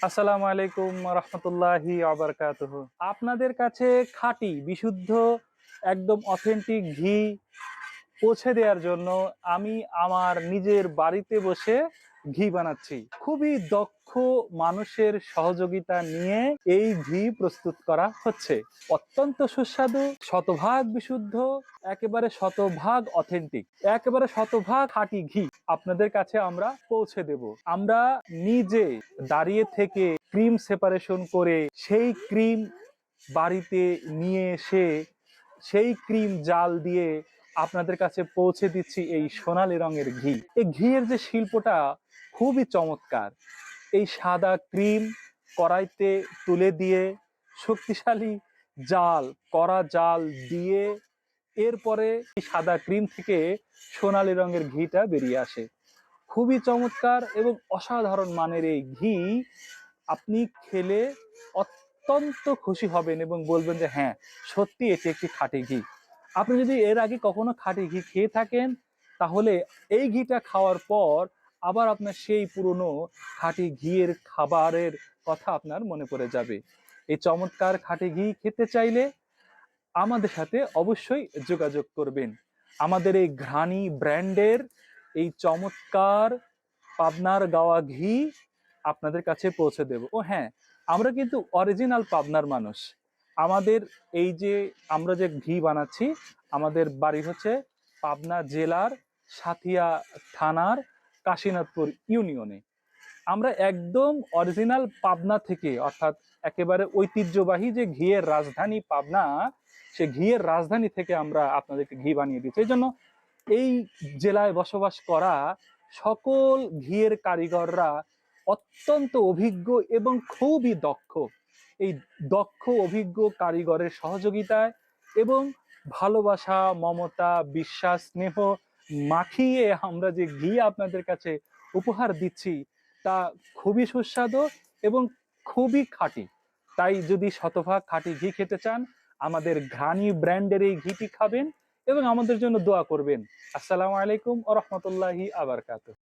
আসসালামু আলাইকুম রহমতুল্লাহি আবরকাতুহু। আপনাদের কাছে খাঁটি বিশুদ্ধ একদম অথেন্টিক ঘি পৌঁছে দেওয়ার জন্য আমি আমার নিজের বাড়িতে বসে ঘি বানাচ্ছি। খুবই দক্ষ মানুষের সহযোগিতা নিয়ে এই ঘি প্রস্তুত করা হচ্ছে। অত্যন্ত সুস্বাদু, শতভাগ বিশুদ্ধ, একেবারে শতভাগ অথেন্টিক, একেবারে শতভাগ খাঁটি ঘি আপনাদের কাছে আমরা পৌঁছে দেব। আমরা নিজে দাঁড়িয়ে থেকে ক্রিম সেপারেশন করে সেই ক্রিম বাড়িতে নিয়ে এসে সেই ক্রিম জাল দিয়ে আপনাদের কাছে পৌঁছে দিচ্ছি এই সোনালী রঙের ঘি। এই ঘিয়ের যে শিল্পটা খুবই চমৎকার। এই সাদা ক্রিম কড়াইতে তুলে দিয়ে শক্তিশালী জাল, কড়া জাল দিয়ে এরপরে এই সাদা ক্রিম থেকে সোনালী রঙের ঘিটা বেরিয়ে আসে। খুবই চমৎকার এবং অসাধারণ মানের এই ঘি আপনি খেলে অত্যন্ত খুশি হবেন এবং বলবেন যে হ্যাঁ, সত্যি এটি একটি খাঁটি ঘি। আপনি যদি এর আগে কখনো খাঁটি ঘি খেয়ে থাকেন, তাহলে এই ঘিটা খাওয়ার পর আবার আপনার সেই পুরনো খাঁটি ঘিয়ের খাবারের কথা আপনার মনে পড়ে যাবে। এই চমৎকার খাঁটি ঘি খেতে চাইলে আমাদের সাথে অবশ্যই যোগাযোগ করবেন। আমাদের এই ঘ্রাণী ব্র্যান্ডের এই চমৎকার পাবনার গাওয়া ঘি আপনাদের কাছে পৌঁছে দেব। ও হ্যাঁ, আমরা কিন্তু অরিজিনাল পাবনার মানুষ। আমাদের এই যে আমরা যে ঘি বানাচ্ছি, আমাদের বাড়ি হচ্ছে পাবনা জেলার সাথিয়া থানার কাশীনাথপুর ইউনিয়নে। আমরা একদম অরিজিনাল পাবনা থেকে, অর্থাৎ একেবারে ঐতিহ্যবাহী যে ঘিয়ের রাজধানী পাবনা, সে ঘিয়ের রাজধানী থেকে আমরা আপনাদেরকে ঘি বানিয়ে দিচ্ছি। এই জন্য এই জেলায় বসবাস করা সকল ঘিয়ের কারিগররা অত্যন্ত অভিজ্ঞ এবং খুবই দক্ষ। এই দক্ষ অভিজ্ঞ কারিগরের সহযোগিতায় এবং ভালোবাসা, মমতা, বিশ্বাস, স্নেহ মাখিয়ে আমরা যে ঘি আপনাদের কাছে উপহার দিচ্ছি, তা খুবই সুস্বাদু এবং খুবই খাঁটি। তাই যদি শতভাগ খাঁটি ঘি খেতে চান, আমাদের ঘ্রাণী ব্র্যান্ডের এই ঘিটি খাবেন এবং আমাদের জন্য দোয়া করবেন। আসসালামু আলাইকুম ওয়া রাহমাতুল্লাহি ওয়া বারাকাতুহু।